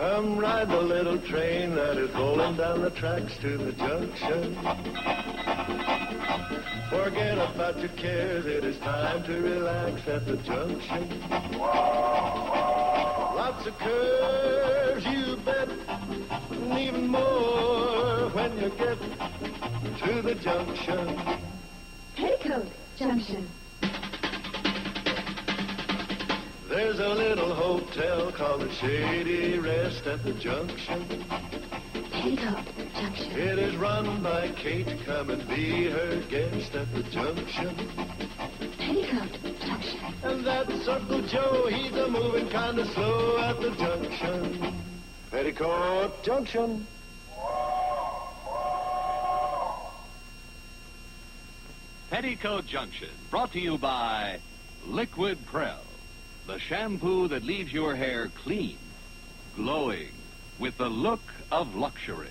Come ride the little train that is rolling down the tracks to the junction. Forget about your cares, it is time to relax at the junction. Lots of curves, you bet, and even more when you get to the junction. Petticoat Junction. There's a little hotel called the Shady Rest at the junction. Petticoat Junction. It is run by Kate. Come and be her guest at the junction. Petticoat Junction. And that's Uncle Joe, he's a moving kind of slow at the junction. Petticoat Junction. Petticoat Junction, brought to you by Liquid Prel, the shampoo that leaves your hair clean, glowing, with the look of luxury.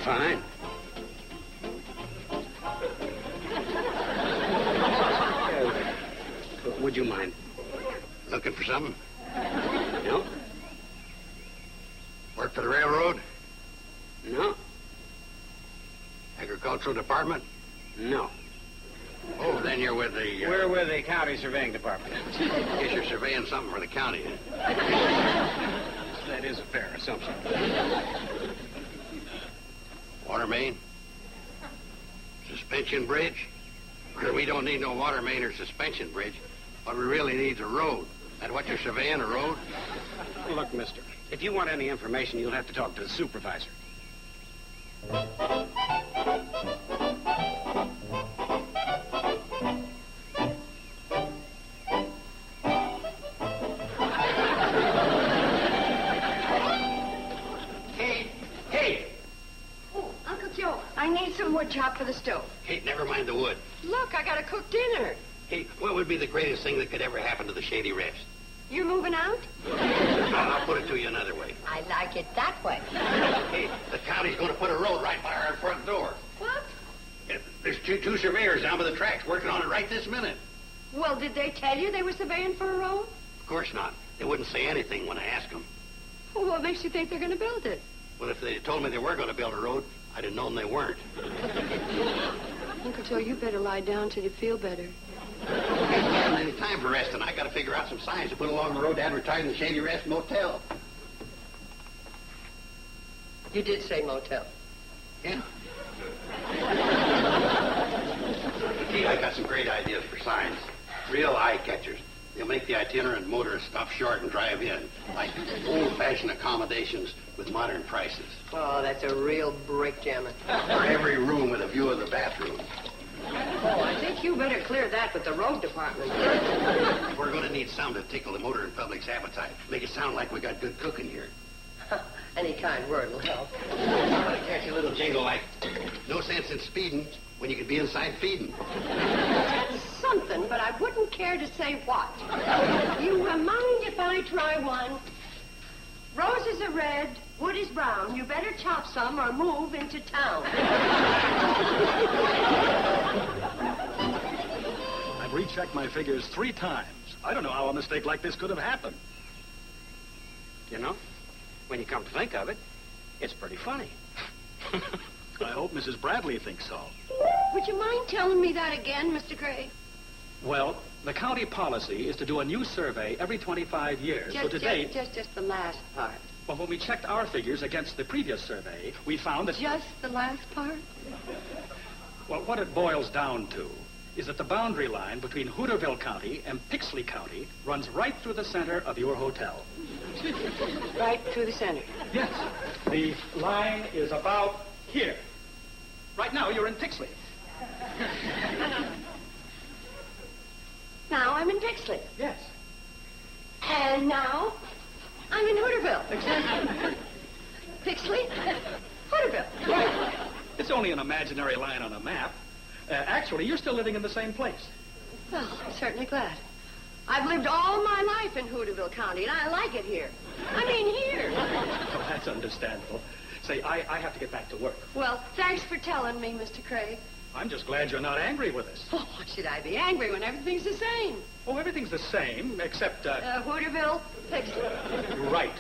Fine. Would you mind looking for something? No? Work for the railroad? No? Agricultural department? No. Oh, then you're with the... We're with the county surveying department. Guess you're surveying something for the county. That is a fair assumption. Water main? Suspension bridge? Well, we don't need no water main or suspension bridge. What we really need is a road. That what you're surveying, a road? Look, mister, if you want any information, you'll have to talk to the supervisor. I need some wood chop for the stove. Kate, never mind the wood. Look, I gotta cook dinner. Hey, what would be the greatest thing that could ever happen to the Shady Rest? You're moving out? I'll put it to you another way. I like it that way. Hey, the county's going to put a road right by our front door. What? There's two surveyors down by the tracks working on it right this minute. Well, did they tell you they were surveying for a road? Of course not. They wouldn't say anything when I asked them. Well, what makes you think they're gonna build it? Well, if they had told me they were going to build a road, I'd have known they weren't. Uncle Joe, you better lie down till you feel better. I haven't got any time for resting. I got to figure out some signs to put along the road advertising the Shady Rest Motel. You did say motel. Yeah. Gee, I got some great ideas for signs. Real eye catchers. They'll make the itinerant motorist stop short and drive in, like old-fashioned accommodations with modern prices. Oh, that's a real brake jammer. For every room with a view of the bathroom. Oh, I think you better clear that with the road department. We're going to need some to tickle the motoring public's appetite. Make it sound like we got good cooking here. Any kind word will help. A catchy little jingle like, no sense in speeding when you could be inside feeding. That's something, but I wouldn't care to say what. You mind if I try one? Roses are red, wood is brown. You better chop some or move into town. I've rechecked my figures 3 times. I don't know how a mistake like this could have happened. You know, when you come to think of it, it's pretty funny. I hope Mrs. Bradley thinks so. Would you mind telling me that again, Mr. Gray? Well, the county policy is to do a new survey every 25 years. So to date... Just the last part. Well, when we checked our figures against the previous survey, we found that... Just the last part? Well, what it boils down to is that the boundary line between Hooterville County and Pixley County runs right through the center of your hotel. Right through the center? Yes. The line is about here. Right now, you're in Pixley. Now I'm in Pixley. Yes. And now, I'm in Hooterville. Exactly. Pixley? Hooterville. Right. It's only an imaginary line on a map. Actually, you're still living in the same place. Well, I'm certainly glad. I've lived all my life in Hooterville County, and I like it here. I mean, here. Oh, that's understandable. Say, I have to get back to work. Well, thanks for telling me, Mr. Craig. I'm just glad you're not angry with us. Oh, why should I be angry when everything's the same? Oh, everything's the same, except, Hooterville, Pixley. Right.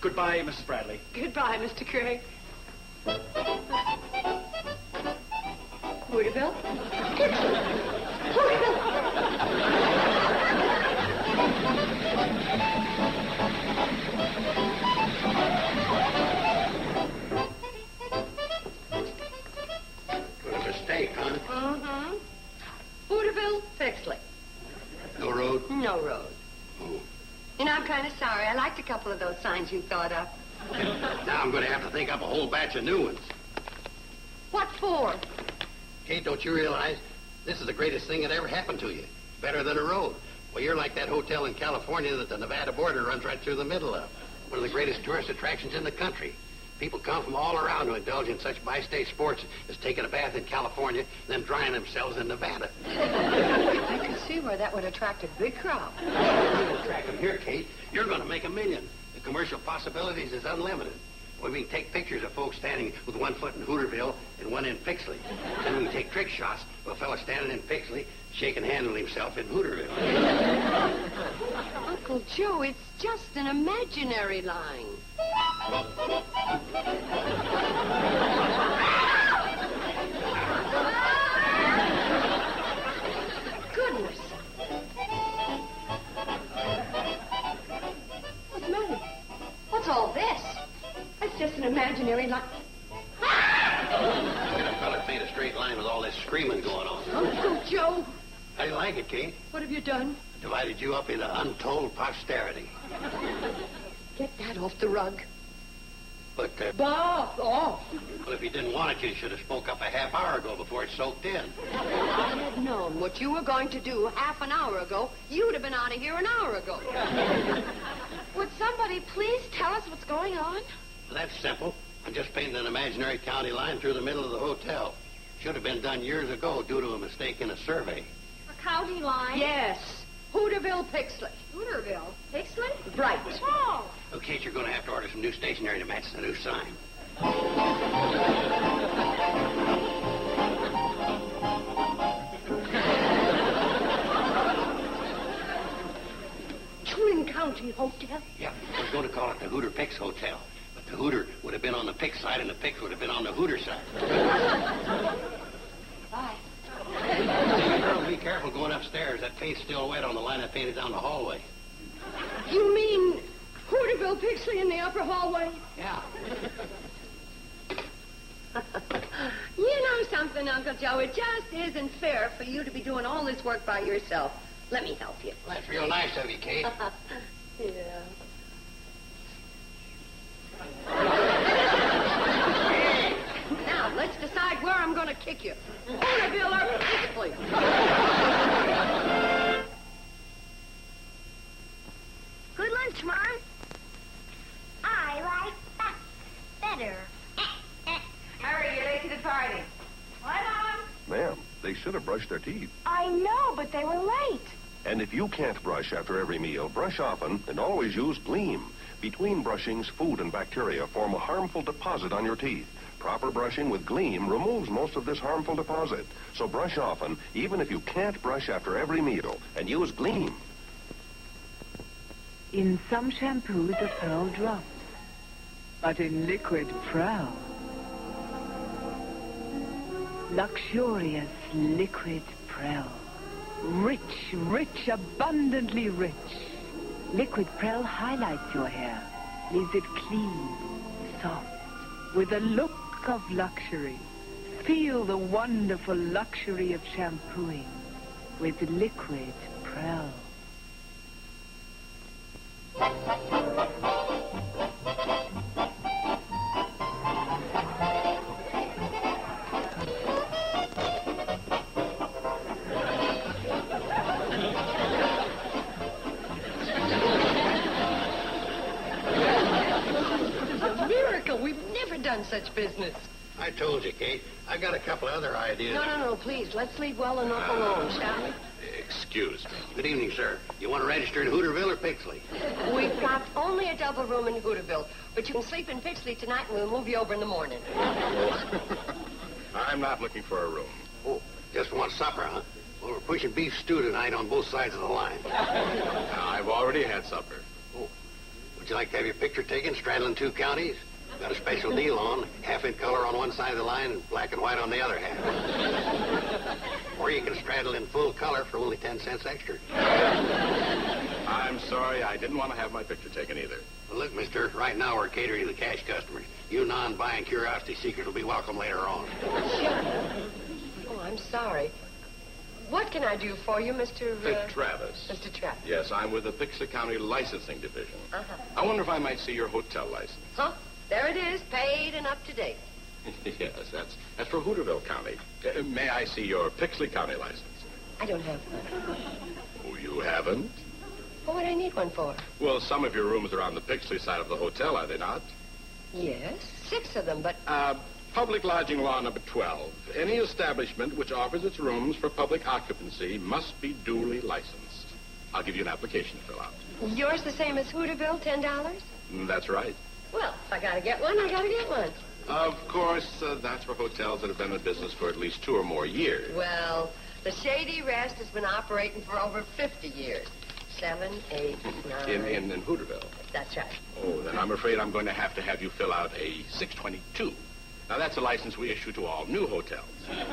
Goodbye, Mrs. Bradley. Goodbye, Mr. Craig. Hooterville? What a mistake, huh? Mm-hmm. Hooterville, Pixley. No road? No road. Oh. You know, I'm kind of sorry. I liked a couple of those signs you thought up. Now I'm going to have to think up a whole batch of new ones. What for? Kate, don't you realize this is the greatest thing that ever happened to you? Better than a road. Well, you're like that hotel in California that the Nevada border runs right through the middle of. One of the greatest tourist attractions in the country. People come from all around to indulge in such bi-state sports as taking a bath in California, then drying themselves in Nevada. I could see where that would attract a big crowd. You attract them here, Kate, you're going to make $1 million. The commercial possibilities is unlimited. Well, we can take pictures of folks standing with one foot in Hooterville and one in Pixley. Then we can take trick shots of a fellow standing in Pixley, shaking hands with himself in Hooterville. Uncle Joe, it's just an imaginary line. Goodness. What's the matter? What's all this? That's just an imaginary line. Look at a fella paint a straight line with all this screaming going on. Uncle Joe, How do you like it, Kate? what have you done? Divided you up into untold posterity. Get that off the rug. But, Bob, off. well, if you didn't want it, you should have spoke up a half hour ago before it soaked in. If I had known what you were going to do half an hour ago, you'd have been out of here an hour ago. Would somebody please tell us what's going on? Well, that's simple. I'm just painting an imaginary county line through the middle of the hotel. Should have been done years ago due to a mistake in a survey. A county line? Yes. Hooterville, Pixley. Hooterville. Pixley? Right. Oh. Oh, Kate, you're going to have to order some new stationery to match the new sign. Twin County Hotel. Yeah, I was going to call it the Hooter Pix Hotel. But the Hooter would have been on the Pix side and the Pix would have been on the Hooter side. Bye. Hey, girl, be careful going upstairs. That paint's still wet on the line I painted down the hallway. You mean Hooterville, Pixley in the upper hallway? Yeah. You know something, Uncle Joe? It just isn't fair for you to be doing all this work by yourself. Let me help you. Well, that's real nice of you, Kate. Yeah. Now, let's decide where I'm going to kick you. Hooterville or Pixley? Good lunch, Mom. I like that better. Hurry, you're late to the party. What, Mom? Ma'am, they should have brushed their teeth. I know, but they were late. And if you can't brush after every meal, brush often and always use Gleam. Between brushings, food and bacteria form a harmful deposit on your teeth. Proper brushing with Gleam removes most of this harmful deposit. So brush often, even if you can't brush after every meal, and use Gleam. In some shampoos, a pearl drops. But in liquid pearl, luxurious liquid pearl. Rich, rich, abundantly rich. Liquid pearl highlights your hair, leaves it clean, soft, with a look of luxury. Feel the wonderful luxury of shampooing with liquid pearl. in such business. I told you, Kate. I've got a couple of other ideas. No, please. Let's leave well enough alone, shall we? Excuse me. Good evening, sir. You want to register in Hooterville or Pixley? We've got only a double room in Hooterville, but you can sleep in Pixley tonight and we'll move you over in the morning. I'm not looking for a room. Oh, just want supper, huh? Well, we're pushing beef stew tonight on both sides of the line. I've already had supper. Oh, would you like to have your picture taken straddling 2 counties? Got a special deal on, half in color on one side of the line and black and white on the other half. Or you can straddle in full color for only 10 cents extra. I'm sorry, I didn't want to have my picture taken either. Well, look, mister, right now we're catering to the cash customers. You non-buying curiosity seekers will be welcome later on. Oh, I'm sorry. What can I do for you, Mr. Travis. Mr. Travis. Yes, I'm with the Pixley County Licensing Division. Uh-huh. I wonder if I might see your hotel license. Huh? There it is, paid and up to date. Yes, that's for Hooterville County. May I see your Pixley County license? I don't have one. Oh, you haven't? What would I need one for? Well, some of your rooms are on the Pixley side of the hotel, are they not? Yes, 6 of them, but... Public Lodging Law number 12. Any establishment which offers its rooms for public occupancy must be duly licensed. I'll give you an application to fill out. Yours the same as Hooterville, $10? That's right. Well, if I gotta get one, I gotta get one. Of course, that's for hotels that have been in business for at least 2 or more years. Well, the Shady Rest has been operating for over 50 years. 7, 8, 9... In Hooterville? That's right. Oh, then I'm afraid I'm going to have you fill out a 622. Now, that's a license we issue to all new hotels.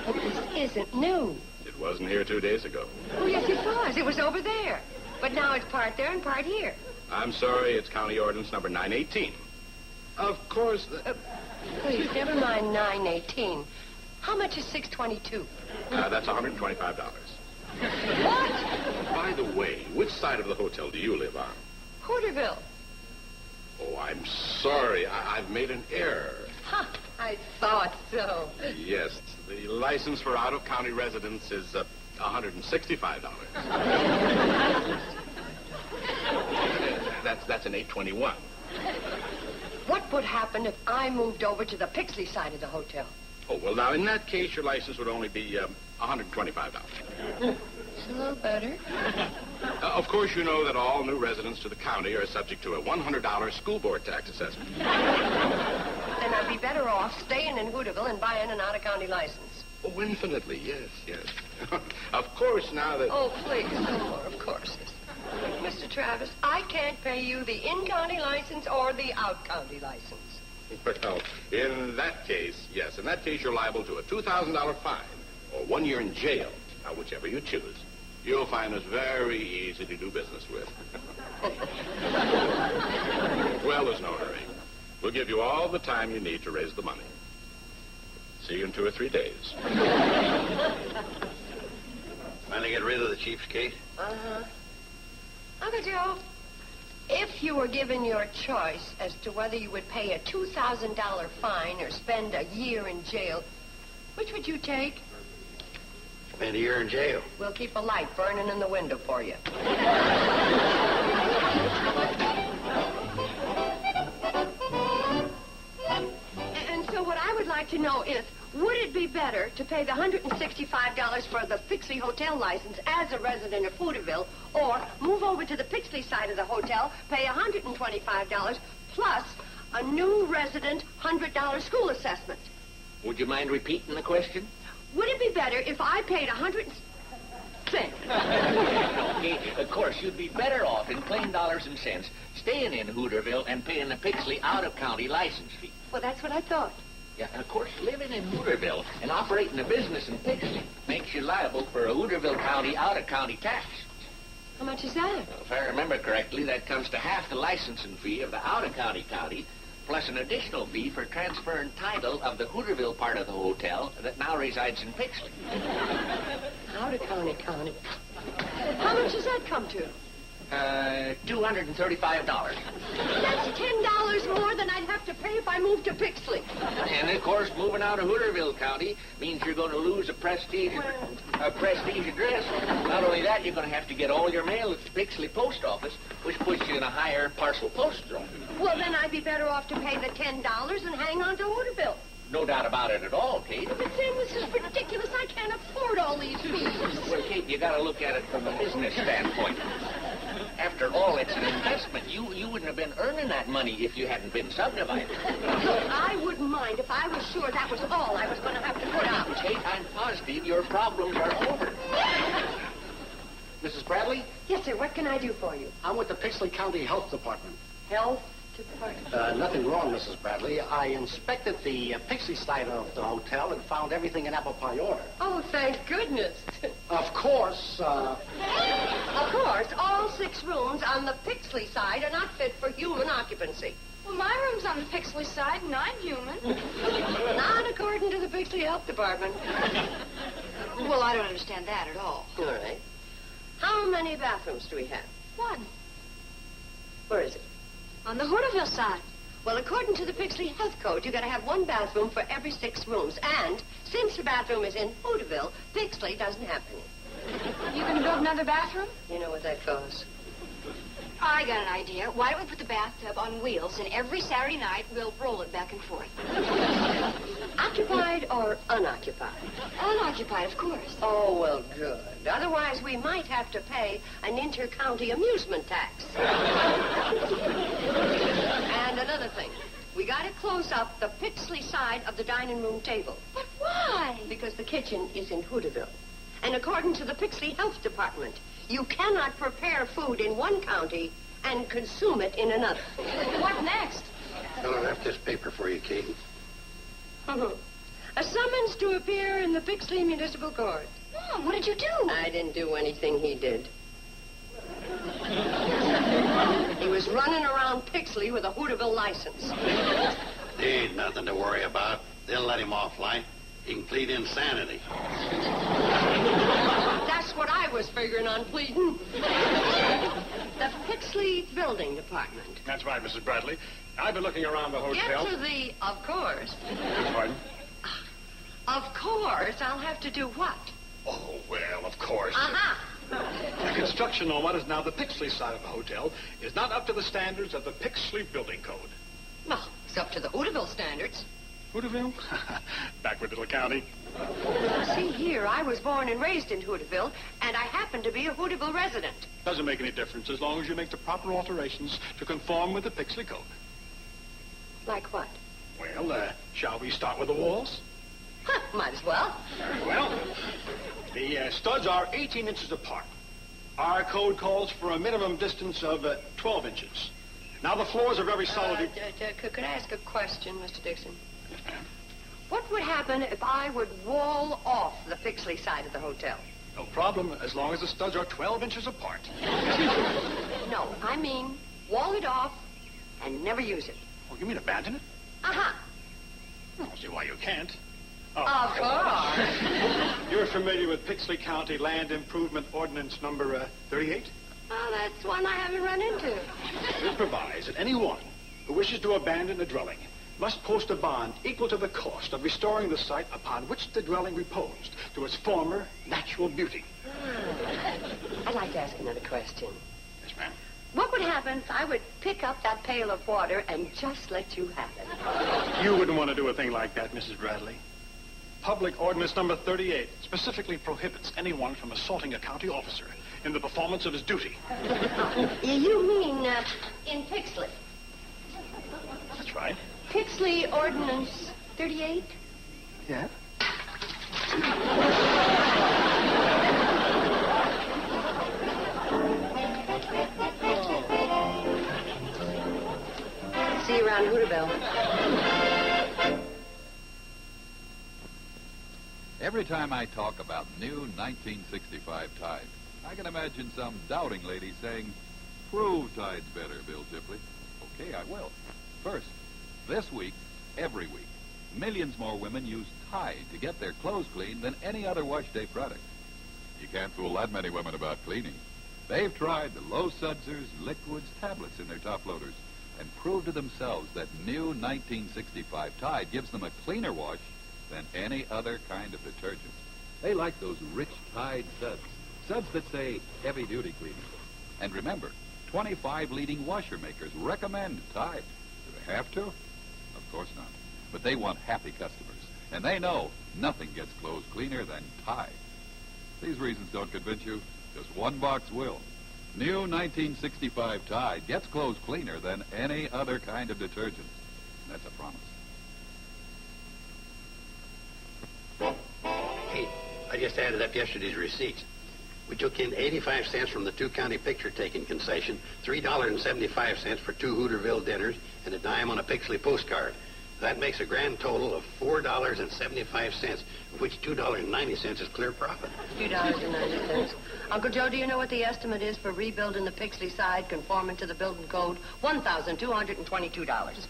But this isn't new. It wasn't here 2 days ago. Oh, yes, it was. It was over there. But now it's part there and part here. I'm sorry, it's County Ordinance number 918. Of course... Please, never mind 918. How much is 622? That's $125. What? By the way, which side of the hotel do you live on? Hooterville. Oh, I'm sorry. I've made an error. Huh, I thought so. Yes, the license for out-of-county residents is $165. That's an 821. What would happen if I moved over to the Pixley side of the hotel? Oh, well, now, in that case, your license would only be $125. It's a little better. Of course, you know that all new residents to the county are subject to a $100 school board tax assessment. Then I'd be better off staying in Hooterville and buying an out-of-county license. Oh, infinitely, yes. Of course, now that... Oh, please, no more of courses. Mr. Travis, I can't pay you the in-county license or the out-county license. Well, in that case, yes. In that case, you're liable to a $2,000 fine or 1 year in jail. Now, whichever you choose. You'll find us very easy to do business with. Well, there's no hurry. We'll give you all the time you need to raise the money. See you in 2 or 3 days. Finally get rid of the cheapskate? Uh-huh. Uncle Joe, if you were given your choice as to whether you would pay a $2,000 fine or spend a year in jail, which would you take? Spend a year in jail. We'll keep a light burning in the window for you. And so what I would like to know is, would it be better to pay the $165 for the Pixley hotel license as a resident of Hooterville, or move over to the Pixley side of the hotel, pay $125 plus a new resident $100 school assessment? Would you mind repeating the question? Would it be better if I paid $100? Okay, of course, you'd be better off in plain dollars and cents staying in Hooterville and paying the Pixley out-of-county license fee. Well, that's what I thought. Yeah, and of course, living in Hooterville and operating a business in Pixley makes you liable for a Hooterville County out-of-county tax. How much is that? Well, if I remember correctly, that comes to half the licensing fee of the out-of-county county, plus an additional fee for transferring title of the Hooterville part of the hotel that now resides in Pixley. Out-of-county county. How much does that come to? $235. That's $10 more than I'd have to pay if I moved to Pixley. And, of course, moving out of Hooterville County means you're going to lose a prestige address. Not only that, you're going to have to get all your mail at the Pixley post office, which puts you in a higher parcel postage rate. Well, then I'd be better off to pay the $10 and hang on to Hooterville. No doubt about it at all, Kate. But Sam, this is ridiculous. I can't afford all these fees. Well, Kate, you got to look at it from a business standpoint. After all, it's an investment. You wouldn't have been earning that money if you hadn't been subdivided. Look, I wouldn't mind if I was sure that was all I was going to have to put out. Kate, I'm positive your problems are over. Mrs. Bradley? Yes, sir. What can I do for you? I'm with the Pixley County Health Department. Health Department? Nothing wrong, Mrs. Bradley. I inspected the Pixley side of the hotel and found everything in apple pie order. Oh, thank goodness. Of course, Of course, all 6 rooms on the Pixley side are not fit for human occupancy. Well, my room's on the Pixley side, and I'm human. Not according to the Pixley Health Department. Well, I don't understand that at all. All right. How many bathrooms do we have? 1. Where is it? On the Hooterville side. Well, according to the Pixley Health Code, you got to have 1 bathroom for every 6 rooms. And since the bathroom is in Hooterville, Pixley doesn't have any. You gonna build another bathroom? You know what that costs? I got an idea. Why don't we put the bathtub on wheels, and every Saturday night we'll roll it back and forth. Occupied or unoccupied? Unoccupied, of course. Oh, well, good. Otherwise, we might have to pay an inter-county amusement tax. And another thing. We got to close up the Pixley side of the dining room table. But why? Because the kitchen is in Hooterville. And according to the Pixley Health Department, you cannot prepare food in one county and consume it in another. What next? I'll have this paper for you, Kate. A summons to appear in the Pixley Municipal Court. Mom, what did you do? I didn't do anything he did. He was running around Pixley with a Hooterville license. There ain't nothing to worry about. They'll let him off light. He can plead insanity. That's what I was figuring on pleading. The Pixley Building Department. That's right, Mrs. Bradley. I've been looking around the hotel. Get to the of course. Pardon? Of course, I'll have to do what? Oh, well, of course. Uh-huh. The construction on what is now the Pixley side of the hotel is not up to the standards of the Pixley Building Code. Well, it's up to the Hooterville standards. Hooterville? Backward little county. See here, I was born and raised in Hooterville, and I happen to be a Hooterville resident. Doesn't make any difference as long as you make the proper alterations to conform with the Pixley Code. Like what? Well, shall we start with the walls? Huh, might as well. Very well. The studs are 18 inches apart. Our code calls for a minimum distance of 12 inches. Now, the floors are very solid. Could I ask a question, Mr. Dixon? Yes, ma'am. What would happen if I would wall off the Pixley side of the hotel? No problem, as long as the studs are 12 inches apart. No, I mean wall it off and never use it. Oh, you mean abandon it? Uh-huh. I don't see why you can't. Oh. Of course. You're familiar with Pixley County Land Improvement Ordinance number 38? Oh, that's one I haven't run into. It provides that anyone who wishes to abandon a dwelling must post a bond equal to the cost of restoring the site upon which the dwelling reposed to its former natural beauty. I'd like to ask another question. Yes, ma'am. What would happen if I would pick up that pail of water and just let you have it? You wouldn't want to do a thing like that, Mrs. Bradley. Public Ordinance number 38 specifically prohibits anyone from assaulting a county officer in the performance of his duty. You mean in Pixley? That's right. Pixley Ordinance 38? Yeah? See you around Hooterville. Every time I talk about new 1965 Tide, I can imagine some doubting lady saying, "Prove Tide's better, Bill Shipley." Okay, I will. First, this week, every week, millions more women use Tide to get their clothes clean than any other wash day product. You can't fool that many women about cleaning. They've tried the low sudsers, liquids, tablets in their top loaders and proved to themselves that new 1965 Tide gives them a cleaner wash than any other kind of detergent. They like those rich Tide suds, suds that say heavy-duty cleaning. And remember, 25 leading washer makers recommend Tide. Do they have to? Of course not. But they want happy customers, and they know nothing gets clothes cleaner than Tide. These reasons don't convince you? Just one box will. New 1965 Tide gets clothes cleaner than any other kind of detergent. That's a promise. Hey, I just added up yesterday's receipts. We took in 85 cents from the two-county picture-taking concession, $3.75 for 2 Hooterville dinners, and a dime on a Pixley postcard. That makes a grand total of $4.75, of which $2.90 is clear profit. $2.90. Uncle Joe, do you know what the estimate is for rebuilding the Pixley side conforming to the building code? $1,222.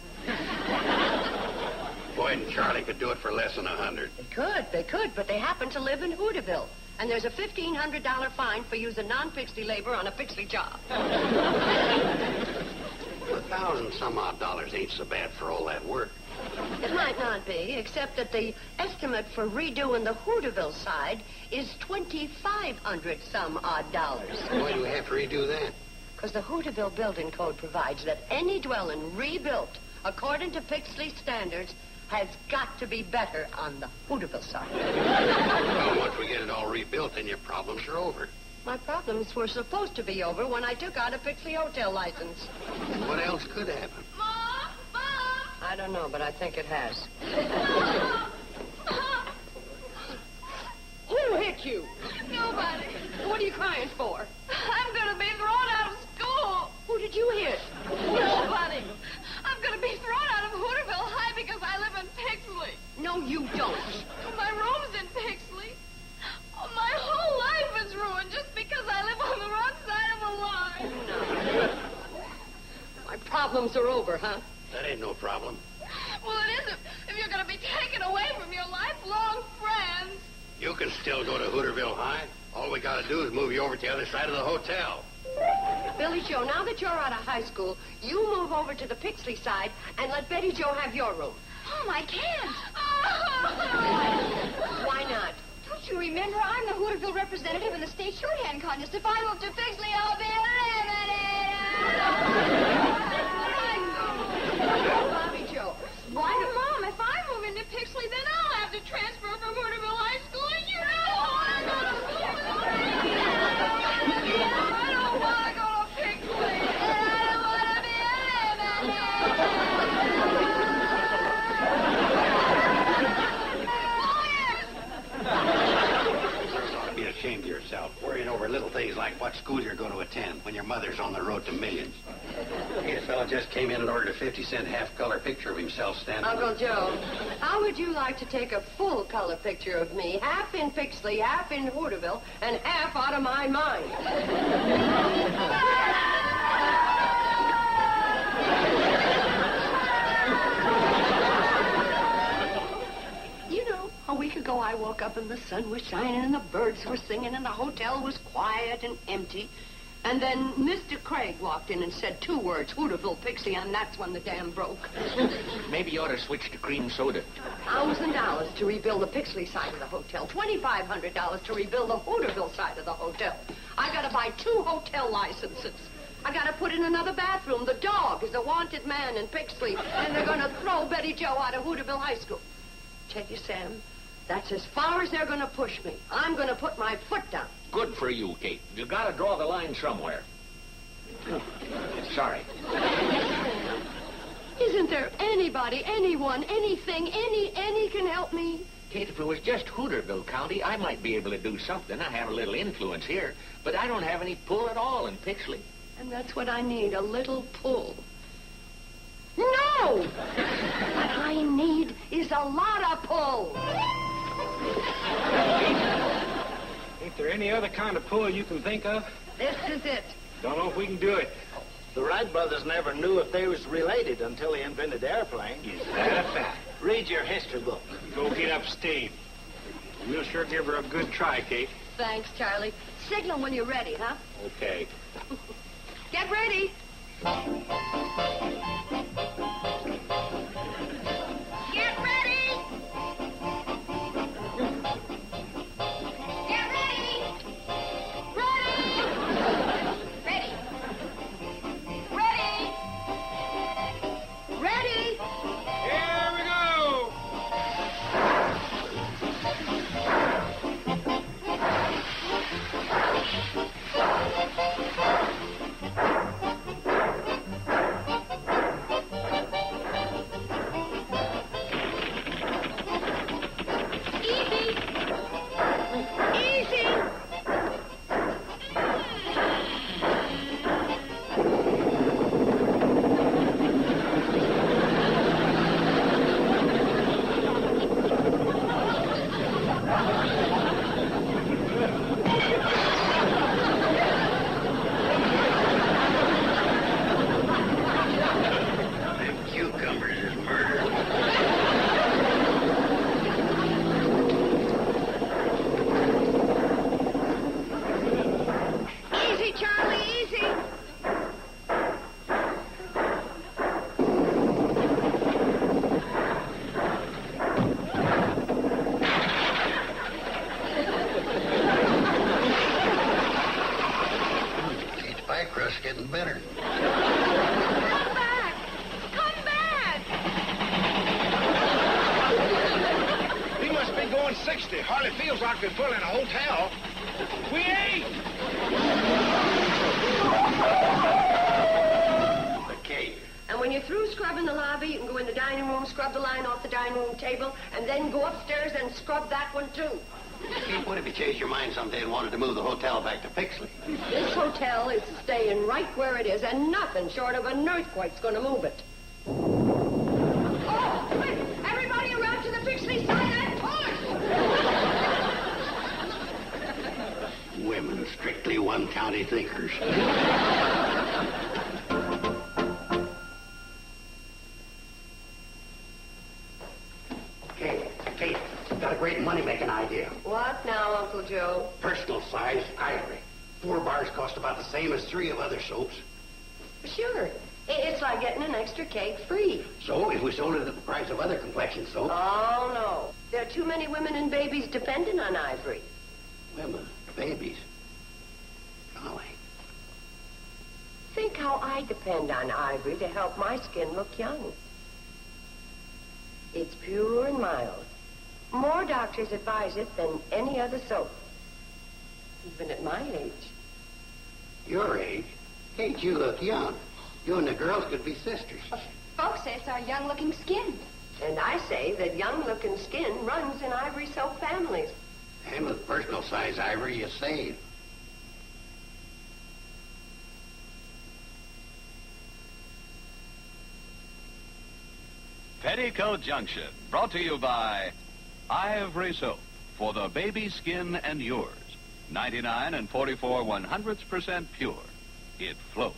Boyd and Charlie could do it for less than $100. They could, but they happen to live in Hooterville. And there's a $1,500 fine for using non-Pixley labor on a Pixley job. $1,000-some-odd ain't so bad for all that work. It might not be, except that the estimate for redoing the Hooterville side is $2,500-some-odd. Why do we have to redo that? Because the Hooterville building code provides that any dwelling rebuilt according to Pixley standards has got to be better on the Hooterville side. Well, once we get it all rebuilt, then your problems are over. My problems were supposed to be over when I took out a Pixley hotel license. What else could happen? Mom! Mom! I don't know, but I think it has. Who hit you? Nobody. What are you crying for? I'm going to be thrown out of school. Who did you hit? Nobody. I'm going to be thrown out of Hooterville High because I live in Pixley. No, you don't. My room's in Pixley. Oh, my whole life is ruined just because I live on the wrong side of the line. My problems are over, huh? That ain't no problem. Well, it isn't if you're going to be taken away from your lifelong friends. You can still go to Hooterville High. All we got to do is move you over to the other side of the hotel. Billy Joe, now that you're out of high school, you move over to the Pixley side and let Betty Joe have your room. Mom, I can't. Why not? Don't you remember? I'm the Hooterville representative in the state shorthand contest. If I move to Pixley, I'll be eliminated. Bobby Joe. Why, Mom, if I move into Pixley, then I'll have to transfer from Hooterville High School, and you don't want to go to school. I don't want to go to Pixley. I don't want to be You ought to be ashamed of yourself, worrying over little things like what school you're going to attend when your mother's on the road to millions. Hey, a fellow just came in and ordered a 50-cent half-color picture of himself standing. Uncle Joe, how would you like to take a full-color picture of me, half in Pixley, half in Hooterville, and half out of my mind? You know, a week ago I woke up and the sun was shining and the birds were singing and the hotel was quiet and empty. And then Mr. Craig walked in and said 2 words, Hooterville, Pixie, and that's when the dam broke. Maybe you ought to switch to cream soda. $1,000 to rebuild the Pixley side of the hotel. $2,500 to rebuild the Hooterville side of the hotel. I gotta buy 2 hotel licenses. I gotta put in another bathroom. The dog is a wanted man in Pixley, and they're gonna throw Betty Joe out of Hooterville High School. Tell you, Sam, that's as far as they're gonna push me. I'm gonna put my foot down. Good for you, Kate. You got to draw the line somewhere. Sorry. Isn't there anybody, anyone, anything, any can help me? Kate, if it was just Hooterville County, I might be able to do something. I have a little influence here, but I don't have any pull at all in Pixley. And that's what I need, a little pull. No! What I need is a lot of pull. Ain't there any other kind of pull you can think of? This is it. Don't know if we can do it. The Wright brothers never knew if they was related until they invented the airplane. Is that a fact? Read your history book. Go get up steam. We'll sure give her a good try, Kate. thanks, Charlie. Signal when you're ready, huh? Okay. Get ready. Get ready. Get ready. Ready. Ready. Ready. Ready. Here we go. Cucumbers is murder. Easy, Charlie, easy. Each pie crust's getting better. Come back. Come back. We must be going 60. Hardly feels like we're full in a hotel. We ain't. Okay. And when you're through scrubbing the lobby, you can go in the dining room, scrub the line off the dining room table, and then go upstairs and scrub that one, too. Pete, what if you changed your mind someday and wanted to move the hotel back to Pixley? This hotel is staying right where it is, and nothing short of an earthquake's going to move it. Oh, quick! Everybody around to the Pixley side and push! Women, strictly one county thinkers. Kate, got a great money-making idea. What now, Uncle Joe? Personal size ivory. 4 bars cost about the same as 3 of other soaps. Sure. It's like getting an extra cake free. So, if we sold it at the price of other complexion soaps... Oh, no. There are too many women and babies depending on ivory. Women, babies. Golly. Think how I depend on ivory to help my skin look young. It's pure and mild. More doctors advise it than any other soap. Even at my age. Your age? Kate, you look young. You and the girls could be sisters. Folks say it's our young-looking skin. And I say that young-looking skin runs in ivory soap families. And with personal size ivory, you save. Petticoat Junction, brought to you by Ivory Soap for the baby skin and yours. 99 and 44/100% pure. It floats.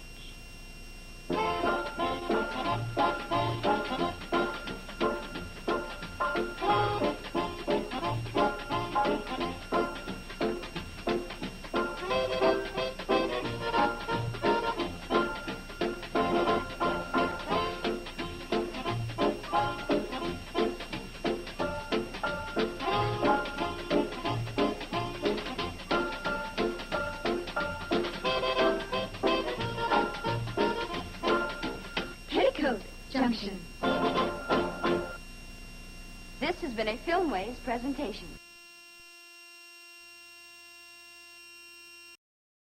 Junction. This has been a Filmways presentation.